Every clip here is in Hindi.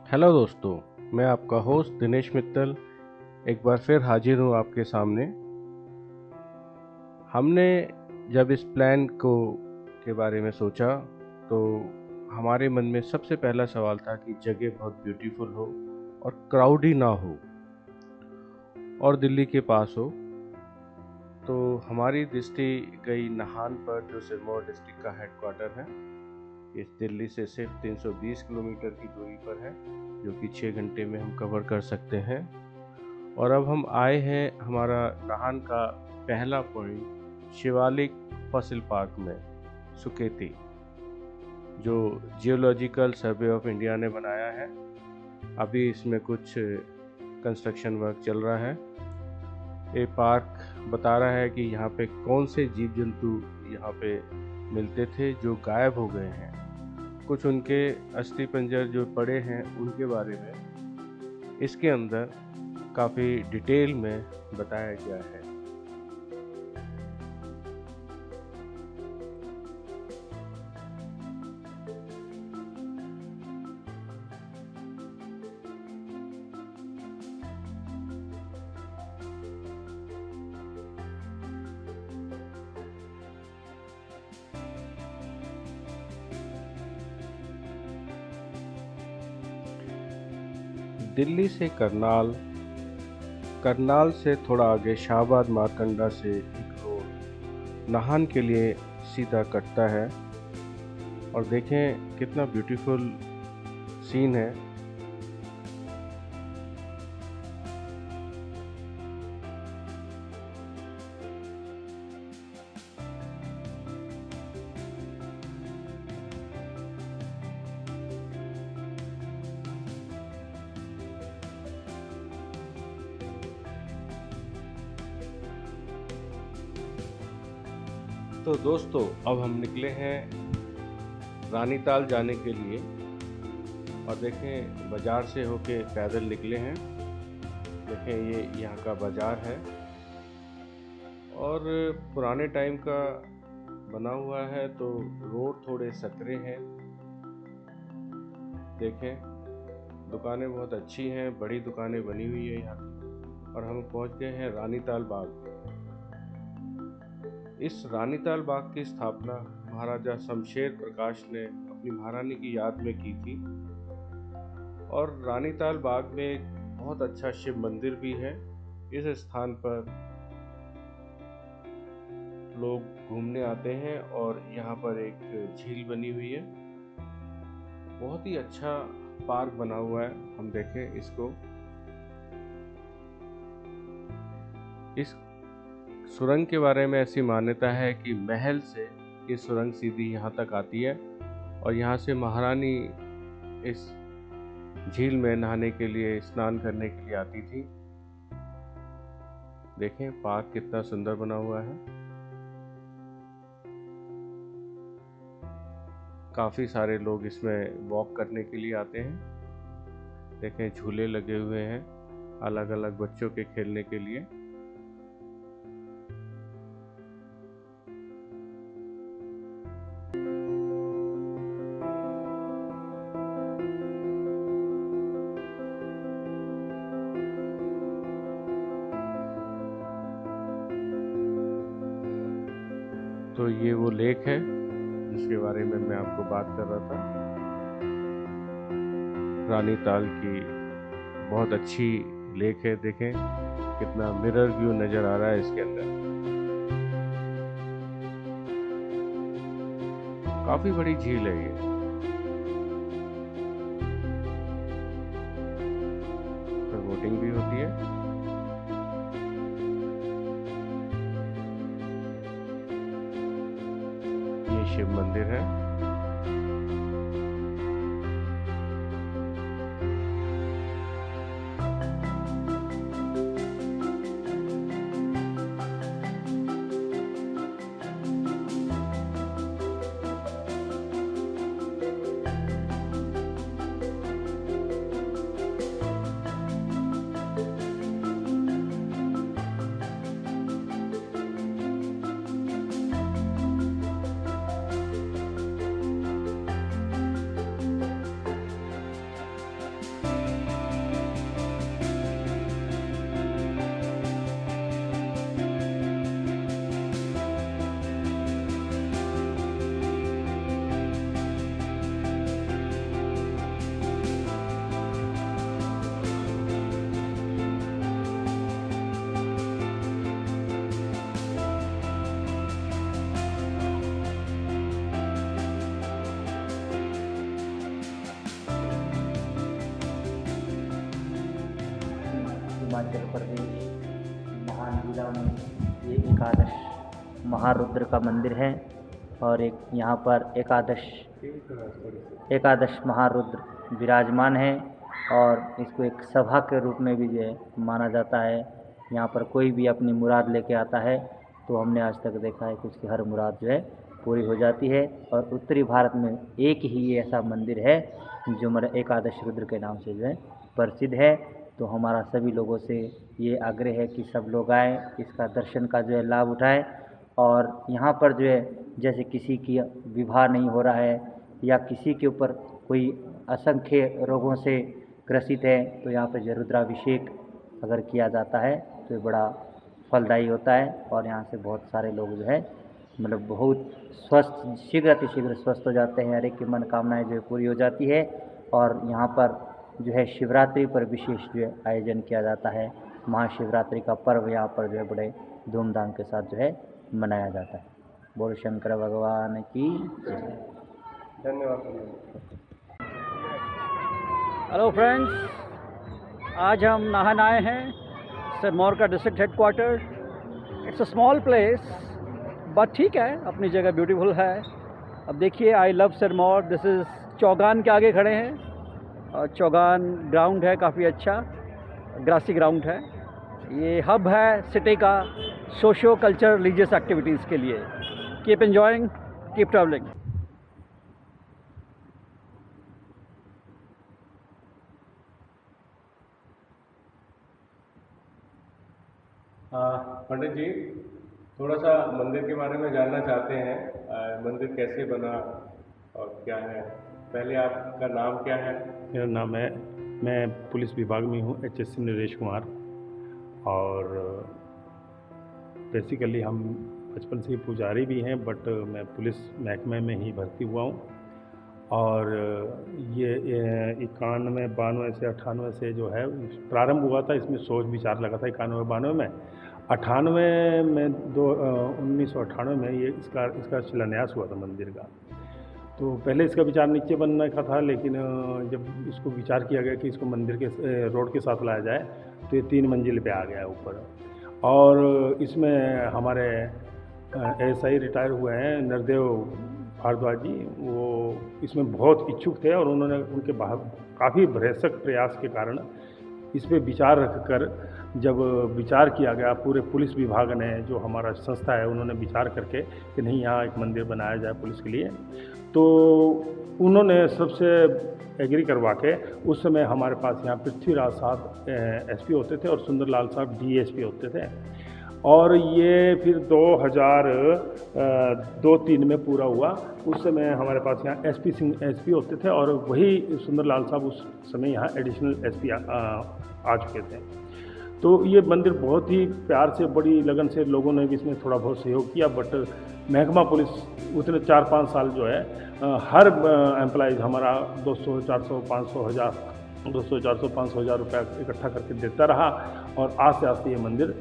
हेलो दोस्तों, मैं आपका होस्ट दिनेश मित्तल एक बार फिर हाजिर हूँ आपके सामने। हमने जब इस प्लान को के बारे में सोचा तो हमारे मन में सबसे पहला सवाल था कि जगह बहुत ब्यूटीफुल हो और क्राउडी ना हो और दिल्ली के पास हो। तो हमारी दृष्टि गई नाहन पर, जो सिरमौर डिस्ट्रिक्ट का हेडक्वार्टर है। इस दिल्ली से सिर्फ 320 किलोमीटर की दूरी पर है, जो कि 6 घंटे में हम कवर कर सकते हैं। और अब हम आए हैं हमारा नाहन का पहला पॉइंट, शिवालिक फॉसिल पार्क में, सुकेती, जो जियोलॉजिकल सर्वे ऑफ इंडिया ने बनाया है। अभी इसमें कुछ कंस्ट्रक्शन वर्क चल रहा है। ये पार्क बता रहा है कि यहाँ पे कौन से जीव जंतु यहाँ पे मिलते थे जो गायब हो गए हैं, कुछ उनके अस्थि पंजर जो पड़े हैं उनके बारे में इसके अंदर काफ़ी डिटेल में बताया गया है। दिल्ली से करनाल, करनाल से थोड़ा आगे शाहबाद मारकंडा से एक रोड नाहन के लिए सीधा कटता है। और देखें कितना ब्यूटीफुल सीन है। तो दोस्तों, अब हम निकले हैं रानीताल जाने के लिए। और देखें बाज़ार से होके पैदल निकले हैं। देखें ये यहाँ का बाज़ार है और पुराने टाइम का बना हुआ है, तो रोड थोड़े सकरे हैं। देखें दुकानें बहुत अच्छी हैं, बड़ी दुकानें बनी हुई है यहाँ की। और हम पहुँच गए हैं रानीताल बाग। इस रानीताल बाग की स्थापना महाराजा शमशेर प्रकाश ने अपनी महारानी की याद में की थी। और रानीताल बाग में एक बहुत अच्छा शिव मंदिर भी है। इस स्थान पर लोग घूमने आते हैं और यहाँ पर एक झील बनी हुई है। बहुत ही अच्छा पार्क बना हुआ है। हम देखें इसको। इस सुरंग के बारे में ऐसी मान्यता है कि महल से ये सुरंग सीधी यहाँ तक आती है और यहाँ से महारानी इस झील में नहाने के लिए, स्नान करने के लिए आती थी। देखें पार्क कितना सुंदर बना हुआ है। काफ़ी सारे लोग इसमें वॉक करने के लिए आते हैं। देखें झूले लगे हुए हैं अलग अलग बच्चों के खेलने के लिए। तो ये वो लेक है जिसके बारे में मैं आपको बात कर रहा था। रानीताल की बहुत अच्छी लेक है। देखें कितना मिरर व्यू नज़र आ रहा है इसके अंदर। काफ़ी बड़ी झील है ये। पर बोटिंग भी होती है। ये शिव मंदिर है। हिमाचल प्रदेश महान जिला में ये एकादश महारुद्र का मंदिर है और एक यहाँ पर एकादश महारुद्र विराजमान है और इसको एक सभा के रूप में भी जो है माना जाता है। यहाँ पर कोई भी अपनी मुराद लेके आता है तो हमने आज तक देखा है कि उसकी हर मुराद जो है पूरी हो जाती है। और उत्तरी भारत में एक ही ऐसा मंदिर है जो मेरा एकादश रुद्र के नाम से जो है प्रसिद्ध है। तो हमारा सभी लोगों से ये आग्रह है कि सब लोग आएँ, इसका दर्शन का जो है लाभ उठाएं। और यहाँ पर जो है जैसे किसी की विवाह नहीं हो रहा है या किसी के ऊपर कोई असंख्य रोगों से ग्रसित है तो यहाँ पर जो रुद्राभिषेक अगर किया जाता है तो ये बड़ा फलदायी होता है और यहाँ से बहुत सारे लोग जो है मतलब बहुत स्वस्थ शीघ्र अतिशीघ्र स्वस्थ हो जाते हैं। हर एक की मनोकामनाएँ जो है पूरी हो जाती है। और यहाँ पर जो है शिवरात्रि पर विशेष जो है आयोजन किया जाता है। महाशिवरात्रि का पर्व यहाँ पर जो है बड़े धूमधाम के साथ जो है मनाया जाता है। बोल शंकर भगवान की जय। धन्यवाद। हेलो फ्रेंड्स, आज हम नाहन आए हैं सिरमौर का district headquarter. It's a small place but ठीक है, अपनी जगह ब्यूटीफुल है। अब देखिए, I love Sirmaur. This is Chaugan के आगे खड़े हैं और चौगान ग्राउंड है, काफ़ी अच्छा ग्रासी ग्राउंड है। ये हब है सिटी का सोशो कल्चर रिलीजियस एक्टिविटीज़ के लिए। Keep enjoying, keep travelling. Pandit ji, थोड़ा सा मंदिर के बारे में जानना चाहते हैं। मंदिर कैसे बना और क्या है? पहले आपका नाम क्या है? मेरा नाम है, मैं पुलिस विभाग में हूँ, HSC नरेश कुमार। और बेसिकली हम बचपन से ही पुजारी भी हैं, बट मैं पुलिस महकमे में ही भर्ती हुआ हूँ। और ये 91, 92 से 98 से जो है प्रारंभ हुआ था। इसमें सोच विचार लगा था 91-92 में। 98 में 1998 में ये इसका शिलान्यास हुआ था मंदिर का। तो पहले इसका विचार नीचे बनने का था, लेकिन जब इसको विचार किया गया कि इसको मंदिर के रोड के साथ लाया जाए तो ये 3 मंजिल पे आ गया ऊपर। और इसमें हमारे SI रिटायर हुए हैं नरदेव भारद्वाज जी, वो इसमें बहुत इच्छुक थे और उन्होंने उनके काफ़ी भरसक प्रयास के कारण इस पे विचार रखकर, जब विचार किया गया पूरे पुलिस विभाग ने, जो हमारा संस्था है, उन्होंने विचार करके कि नहीं यहाँ एक मंदिर बनाया जाए पुलिस के लिए, तो उन्होंने सबसे एग्री करवा के, उस समय हमारे पास यहाँ पृथ्वीराज साहब SP होते थे और सुंदरलाल साहब DSP होते थे। और ये फिर 2002-03 में पूरा हुआ। उस समय हमारे पास यहाँ SP होते थे और वही सुंदरलाल साहब उस समय यहाँ एडिशनल SP आ चुके थे। तो ये मंदिर बहुत ही प्यार से, बड़ी लगन से लोगों ने भी इसमें थोड़ा बहुत सहयोग किया। बट महकमा पुलिस उतने 4-5 साल जो है हर एम्प्लॉइज़ हमारा 200, 400, 500, 1000, 200, 400, 500 हज़ार रुपया इकट्ठा करके देता रहा और आस्ते आस्ते ये मंदिर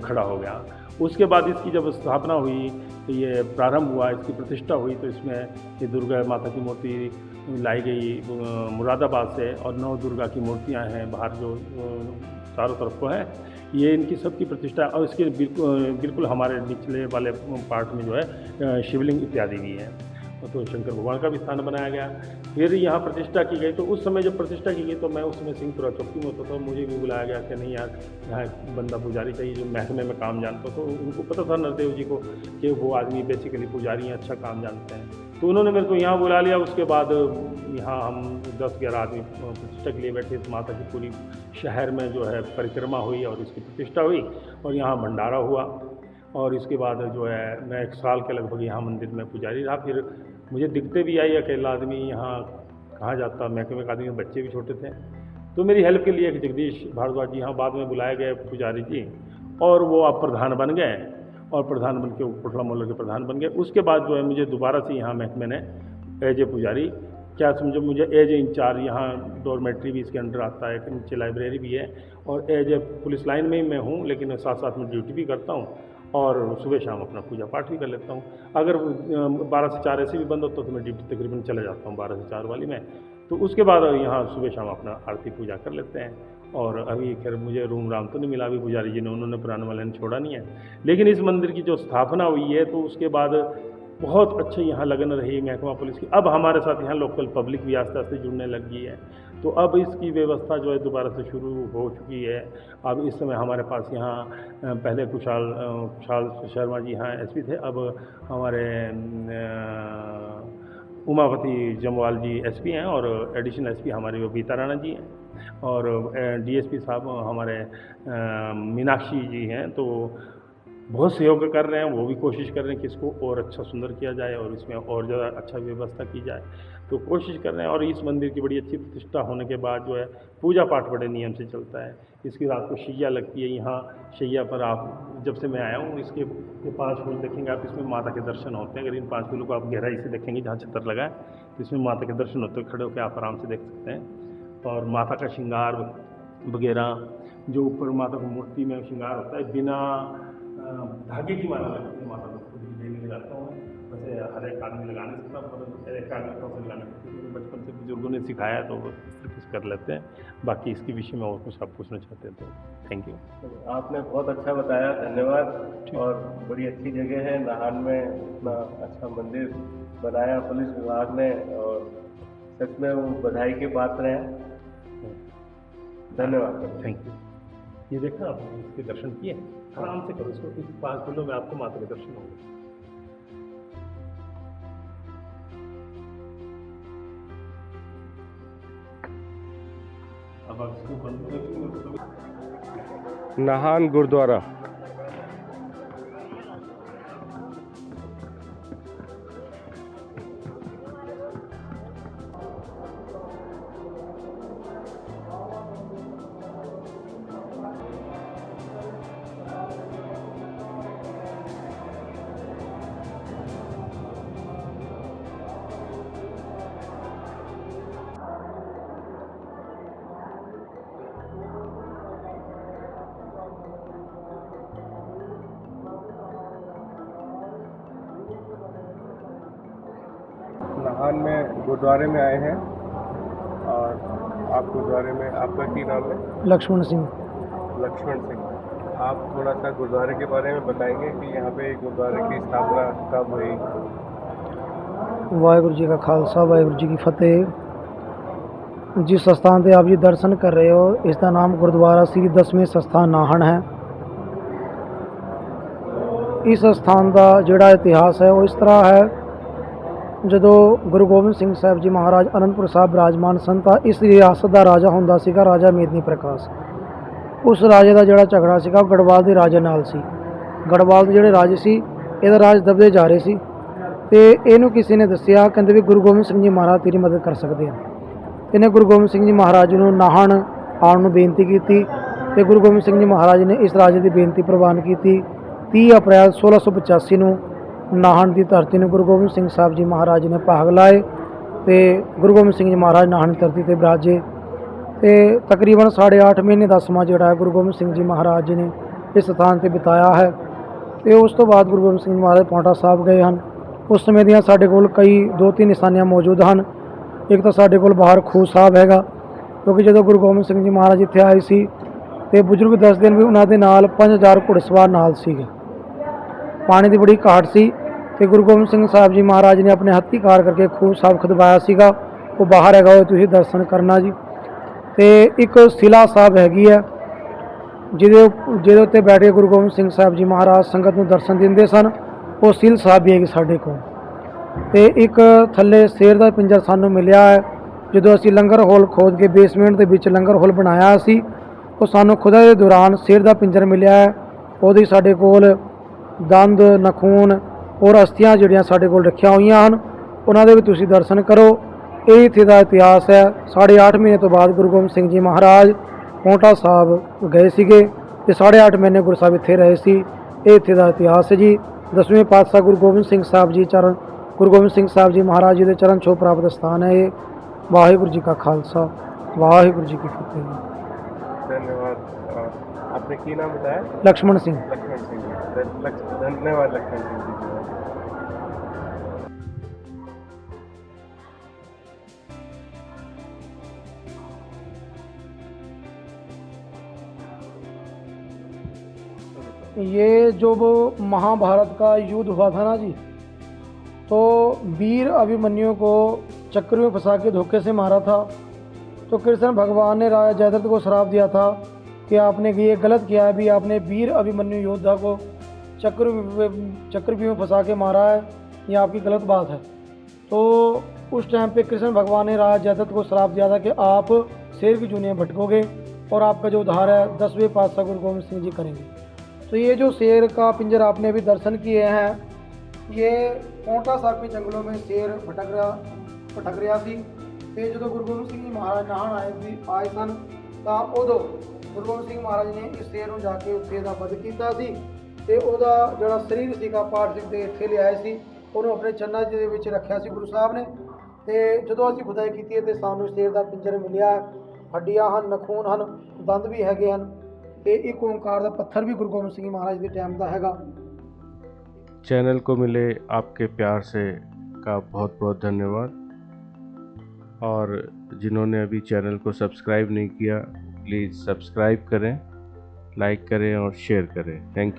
खड़ा हो गया। उसके बाद इसकी जब स्थापना हुई, ये प्रारंभ हुआ, इसकी प्रतिष्ठा हुई, तो इसमें ये दुर्गा माता की मूर्ति लाई गई मुरादाबाद से और 9 दुर्गा की मूर्तियां हैं बाहर जो चारों तरफ को है, ये इनकी सबकी प्रतिष्ठा। और इसके बिल्कुल हमारे निचले वाले पार्ट में जो है शिवलिंग इत्यादि भी है। तो शंकर भगवान का भी स्थान बनाया गया। फिर यहाँ प्रतिष्ठा की गई, तो उस समय जब प्रतिष्ठा की गई तो मैं उस समय सिंहपुरा चौकी में होता था। मुझे भी बुलाया गया कि नहीं यार, यहाँ एक बंदा पुजारी चाहिए जो महकमे में काम जानता। तो उनको पता था नरदेव जी को कि वो आदमी बेसिकली पुजारी हैं, अच्छा काम जानते हैं। तो उन्होंने मेरे को यहाँ बुला लिया। उसके बाद यहाँ हम 10-11 आदमी प्रतिष्ठा के लिए बैठे। तो माता की पूरी शहर में जो है परिक्रमा हुई और इसकी प्रतिष्ठा हुई और यहाँ भंडारा हुआ। और इसके बाद जो है मैं 1 साल के लगभग यहाँ मंदिर में पुजारी रहा। फिर मुझे दिखते भी आई, अकेला आदमी यहाँ कहाँ जाता, महकमे का आदमी, बच्चे भी छोटे थे। तो मेरी हेल्प के लिए जगदीश भारद्वाज जी यहाँ बाद में बुलाए गए पुजारी जी, और वो अब प्रधान बन गए और प्रधान बन के कोटला मोहल्ले के प्रधान बन गए। उसके बाद जो है मुझे दोबारा से यहाँ महकमे ने एज ए पुजारी, क्या समझो, मुझे एज ए इंचार्ज, यहाँ डॉर्मेट्री भी इसके अंडर आता है, नीचे लाइब्रेरी भी है, और एज ए पुलिस लाइन में ही मैं हूँ, लेकिन साथ साथ में ड्यूटी भी करता हूँ और सुबह शाम अपना पूजा पाठ भी कर लेता हूँ। अगर 12 से 4 ऐसे भी बंद होता तो मैं ड्यूटी तकरीबन चले जाता हूँ 12 से 4 वाली में। तो उसके बाद यहाँ सुबह शाम अपना आरती पूजा कर लेते हैं। और अभी खैर मुझे रूम राम तो नहीं मिला अभी पुजारी जी ने, उन्होंने पुराने वाले ने छोड़ा नहीं है, लेकिन इस मंदिर की जो स्थापना हुई है तो उसके बाद बहुत अच्छे यहाँ लगन रही महकमा पुलिस की। अब हमारे साथ यहाँ लोकल पब्लिक भी आस्ते आस्ते जुड़ने लग गई है, तो अब इसकी व्यवस्था जो है दोबारा से शुरू हो चुकी है। अब इस समय हमारे पास यहाँ पहले कुशाल शर्मा जी यहाँ एसपी थे, अब हमारे उमापति जमवाल जी एसपी हैं और एडिशनल एसपी हमारे वो बीता राणा जी हैं, और डीएसपी साहब हमारे मीनाक्षी जी हैं। तो बहुत सहयोग कर रहे हैं, वो भी कोशिश कर रहे हैं कि इसको और अच्छा सुंदर किया जाए और इसमें और ज़्यादा अच्छा व्यवस्था की जाए, तो कोशिश कर रहे हैं। और इस मंदिर की बड़ी अच्छी प्रतिष्ठा होने के बाद जो है पूजा पाठ बड़े नियम से चलता है। इसकी रात को शैया लगती है, यहाँ शैया पर आप जब से मैं आया हूँ इसके ये 5 फूल देखेंगे आप, इसमें माता के दर्शन होते हैं। अगर इन 5 फूलों को आप गहराई से देखेंगे जहाँ छतर लगा है तो इसमें माता के दर्शन होते हैं, खड़े होकर आप आराम से देख सकते हैं। और माता का श्रृंगार वगैरह जो ऊपर माता को मूर्ति में श्रृंगार होता है, बिना धागे की माला लगती है, माता को खुद ही देने लगाता हूँ। वैसे हर एक आदमी लगा नहीं सकता, पर एक आदमी को लगाना बचपन से बुजुर्गों ने सिखाया तो वो कुछ कर लेते हैं। बाकी इसके विषय में और कुछ आप पूछना चाहते हैं तो थैंक यू। आपने बहुत अच्छा बताया, धन्यवाद। और बड़ी अच्छी जगह है, नाहन में इतना अच्छा मंदिर बनाया पुलिस विभाग ने, और सच में वो बधाई के पात्र हैं। धन्यवाद, थैंक यू। ये देखा आपने इसके दर्शन किए, आराम से करो इसको, 5 फूलों में आपको माता के दर्शन होंगे। अब आप इसको बंद नाहन गुरुद्वारा। नाहन में गुरुद्वारे में आए हैं, और आप गुरुद्वारे में, आपका की नाम है? लक्ष्मण सिंह। लक्ष्मण सिंह, आप थोड़ा सा गुरुद्वारे के बारे में बताएंगे कि यहाँ पे गुरुद्वारे की स्थापना कब हुई? वाहिगुरु जी का खालसा, वाहिगुरु जी की फतेह। जिस स्थान पे आप जी दर्शन कर रहे हो, इसका नाम गुरुद्वारा श्री 10वें संस्थान नाहन है। इस स्थान का जोड़ा इतिहास है वो इस तरह है, ਜਦੋਂ ਗੁਰੂ ਗੋਬਿੰਦ ਸਿੰਘ ਸਾਹਿਬ ਜੀ ਮਹਾਰਾਜ ਅਨੰਦਪੁਰ ਸਾਹਿਬ ਬਿਰਾਜਮਾਨ ਸਨ ਤਾਂ ਇਸ ਰਿਆਸਤ ਦਾ ਰਾਜਾ ਹੁੰਦਾ ਸੀਗਾ ਰਾਜਾ ਮੇਦਨੀ ਪ੍ਰਕਾਸ਼। ਉਸ ਰਾਜੇ ਦਾ ਜਿਹੜਾ ਝਗੜਾ ਸੀਗਾ ਉਹ ਗੜਵਾਲ ਦੇ ਰਾਜੇ ਨਾਲ ਸੀ। ਗੜਵਾਲ ਦੇ ਜਿਹੜੇ ਰਾਜੇ ਸੀ ਇਹਦਾ ਰਾਜ ਦਬਦੇ ਜਾ ਰਹੇ ਸੀ, ਤੇ ਇਹਨੂੰ ਕਿਸੇ ਨੇ ਦੱਸਿਆ, ਕਹਿੰਦੇ ਵੀ ਗੁਰੂ ਗੋਬਿੰਦ ਸਿੰਘ ਜੀ ਮਹਾਰਾਜ ਤੇਰੀ ਮਦਦ ਕਰ ਸਕਦੇ ਆ। ਇਹਨੇ ਗੁਰੂ ਗੋਬਿੰਦ ਸਿੰਘ ਜੀ ਮਹਾਰਾਜ ਨੂੰ ਨਾਹਣ ਆਉਣ ਨੂੰ ਬੇਨਤੀ ਕੀਤੀ, ਤੇ ਗੁਰੂ ਗੋਬਿੰਦ ਸਿੰਘ ਜੀ ਮਹਾਰਾਜ ਨੇ ਇਸ ਰਾਜੇ ਦੀ ਬੇਨਤੀ ਪ੍ਰਵਾਨ ਕੀਤੀ। 30 ਅਪ੍ਰੈਲ 1685 ਨੂੰ ਨਾਹਨ ਦੀ ਧਰਤੀ ਨੂੰ ਗੁਰੂ ਗੋਬਿੰਦ ਸਿੰਘ ਸਾਹਿਬ ਜੀ ਮਹਾਰਾਜ ਨੇ ਭਾਗ ਲਾਏ, ਤੇ ਗੁਰੂ ਗੋਬਿੰਦ ਸਿੰਘ ਜੀ ਮਹਾਰਾਜ ਨਾਹਨ ਦੀ ਧਰਤੀ ਤੇ ਬਿਰਾਜੇ। ਤੇ ਤਕਰੀਬਨ 8.5 ਮਹੀਨੇ ਦਾ ਸਮਾਂ ਜਿਹੜਾ ਹੈ ਗੁਰੂ ਗੋਬਿੰਦ ਸਿੰਘ ਜੀ ਮਹਾਰਾਜ ਜੀ ਨੇ ਇਸ ਸਥਾਨ ਤੇ ਬਿਤਾਇਆ ਹੈ। ਤੇ ਉਸ ਤੋਂ ਬਾਅਦ ਗੁਰੂ ਗੋਬਿੰਦ ਸਿੰਘ ਜੀ ਮਹਾਰਾਜ ਪੌਂਟਾ ਸਾਹਿਬ ਗਏ ਹਨ। ਉਸ ਸਮੇਂ ਦੀਆਂ ਸਾਡੇ ਕੋਲ ਕਈ 2-3 ਨਿਸ਼ਾਨੀਆਂ ਮੌਜੂਦ ਹਨ। ਇੱਕ ਤਾਂ ਸਾਡੇ ਕੋਲ ਬਾਹਰ ਖੂਹ ਸਾਹਿਬ ਹੈਗਾ, ਕਿਉਂਕਿ ਜਦੋਂ ਗੁਰੂ ਗੋਬਿੰਦ ਸਿੰਘ ਜੀ ਮਹਾਰਾਜ ਇੱਥੇ ਆਏ ਸੀ ਤੇ ਬਜ਼ੁਰਗ ਦੱਸਦੇ ਨੇ ਵੀ ਉਹਨਾਂ ਦੇ ਨਾਲ 5000 ਘੁੜਸਵਾਰ ਨਾਲ ਸੀਗੇ। ਪਾਣੀ ਦੀ ਬੜੀ ਘਾਟ ਸੀ, ਤੇ ਗੁਰੂ ਗੋਬਿੰਦ ਸਿੰਘ ਸਾਹਿਬ ਜੀ ਮਹਾਰਾਜ ਨੇ ਆਪਣੇ ਹੱਥੀਂ ਕਾਰ ਕਰਕੇ ਖੂਹ ਸਾਹਿਬ ਖੁਦਵਾਇਆ ਸੀਗਾ। ਉਹ ਬਾਹਰ ਹੈਗਾ, ਉਹ ਤੁਸੀਂ ਦਰਸ਼ਨ ਕਰਨਾ ਜੀ। ਤੇ ਇੱਕ ਸਿਲਾ ਸਾਹਿਬ ਹੈਗੀ ਹੈ ਜਿਹਦੇ ਉੱਤੇ ਬੈਠ ਕੇ ਗੁਰੂ ਗੋਬਿੰਦ ਸਿੰਘ ਸਾਹਿਬ ਜੀ ਮਹਾਰਾਜ ਸੰਗਤ ਨੂੰ ਦਰਸ਼ਨ ਦਿੰਦੇ ਸਨ। ਉਹ ਸਿਲ ਸਾਹਿਬ ਵੀ ਹੈਗੀ ਸਾਡੇ ਕੋਲ। ਤੇ ਇੱਕ ਥੱਲੇ ਸ਼ੇਰ ਦਾ ਪਿੰਜਰ ਸਾਨੂੰ ਮਿਲਿਆ ਹੈ। ਜਦੋਂ ਅਸੀਂ ਲੰਗਰ ਹਾਲ ਖੋਦ ਕੇ ਬੇਸਮੈਂਟ ਦੇ ਵਿੱਚ ਲੰਗਰ ਹਾਲ ਬਣਾਇਆ ਸੀ, ਉਹ ਸਾਨੂੰ ਖੁਦਾਈ ਦੇ ਦੌਰਾਨ ਸ਼ੇਰ ਦਾ ਪਿੰਜਰ ਮਿਲਿਆ ਹੈ। ਉਹਦੀ ਸਾਡੇ ਕੋਲ ਦੰਦ, ਨਖੂਨ ਔਰ ਅਸਥੀਆਂ ਜਿਹੜੀਆਂ ਸਾਡੇ ਕੋਲ ਰੱਖੀਆਂ ਹੋਈਆਂ ਹਨ, ਉਹਨਾਂ ਦੇ ਵੀ ਤੁਸੀਂ ਦਰਸ਼ਨ ਕਰੋ। ਇਹ ਇੱਥੇ ਦਾ ਇਤਿਹਾਸ ਹੈ। 8.5 ਮਹੀਨੇ ਤੋਂ ਬਾਅਦ ਗੁਰੂ ਗੋਬਿੰਦ ਸਿੰਘ ਜੀ ਮਹਾਰਾਜ ਪੌਂਟਾ ਸਾਹਿਬ ਗਏ ਸੀਗੇ, ਤੇ 8.5 ਮਹੀਨੇ ਗੁਰੂ ਸਾਹਿਬ ਇੱਥੇ ਰਹੇ ਸੀ। ਇਹ ਇੱਥੇ ਦਾ ਇਤਿਹਾਸ ਹੈ ਜੀ। 10ਵੇਂ ਪਾਤਸ਼ਾਹ ਗੁਰੂ ਗੋਬਿੰਦ ਸਿੰਘ ਸਾਹਿਬ ਜੀ ਗੁਰੂ ਗੋਬਿੰਦ ਸਿੰਘ ਸਾਹਿਬ ਜੀ ਮਹਾਰਾਜ ਜੀ ਦੇ ਚਰਨ ਛੋਹ ਪ੍ਰਾਪਤ ਸਥਾਨ ਹੈ ਇਹ। ਵਾਹਿਗੁਰੂ ਜੀ ਕਾ ਖਾਲਸਾ, ਵਾਹਿਗੁਰੂ जी की फतेह। धन्यवाद। आपने की नाम बताया? लक्ष्मण सिंह। लक्ष्मण सिंह जी, धन्यवाद लक्ष्मण सिंह जी। ये जो वो महाभारत का युद्ध हुआ था ना जी, तो वीर अभिमन्यु को चक्र में फंसा के धोखे से मारा था। तो कृष्ण भगवान ने राजा जयद्रथ को श्राप दिया था कि आपने ये गलत किया है, भी आपने वीर अभिमन्यु योद्धा को चक्रव्यूह में फंसा के मारा है, ये आपकी गलत बात है। तो उस टाइम पे कृष्ण भगवान ने राजा जयद्रथ को श्राप दिया था कि आप शेर की जूनिया भटकोगे और आपका जो उद्धार है 10वें पातशाह गुरु गोबिंद सिंह जी करेंगे। तो ये जो शेर का पिंजर आपने अभी दर्शन किए हैं, ये पोंटा साहब के जंगलों में शेर भटक रहा सी ते जो गुरु गोबिंद सिंह जी महाराज नहान आए सन ਤਾਂ ਉਦੋਂ ਗੁਰੂ ਗੋਬਿੰਦ ਸਿੰਘ ਮਹਾਰਾਜ ਨੇ ਇਸ ਸ਼ੇਰ ਨੂੰ ਜਾ ਕੇ ਉੱਥੇ ਦਾ ਵਧ ਕੀਤਾ ਸੀ ਤੇ ਉਹਦਾ ਜਿਹੜਾ ਸਰੀਰ ਸੀਗਾ ਪਾਠ ਸਿੰਘ ਦੇ ਇੱਥੇ ਲਿਆਏ ਸੀ, ਉਹਨੂੰ ਆਪਣੇ ਚੰਨਾਂ ਦੇ ਵਿੱਚ ਰੱਖਿਆ ਸੀ ਗੁਰੂ ਸਾਹਿਬ ਨੇ। ਤੇ ਜਦੋਂ ਅਸੀਂ ਖੁਦਾਈ ਕੀਤੀ ਤੇ ਸਾਨੂੰ ਸ਼ੇਰ ਦਾ ਪਿੰਜਰ ਮਿਲਿਆ, ਹੱਡੀਆਂ ਹਨ, ਨਖੂਨ ਹਨ, ਦੰਦ ਵੀ ਹੈਗੇ ਹਨ ਤੇ ਇੱਕ ਓਂਕਾਰ ਦਾ ਪੱਥਰ ਵੀ ਗੁਰੂ ਗੋਬਿੰਦ ਸਿੰਘ ਮਹਾਰਾਜ ਦੇ ਟਾਈਮ ਦਾ ਹੈਗਾ। चैनल को मिले आपके प्यार से का बहुत बहुत धन्यवाद। और जिन्होंने अभी चैनल को सब्सक्राइब नहीं किया, प्लीज़ सब्सक्राइब करें, लाइक करें और शेयर करें। Thank you.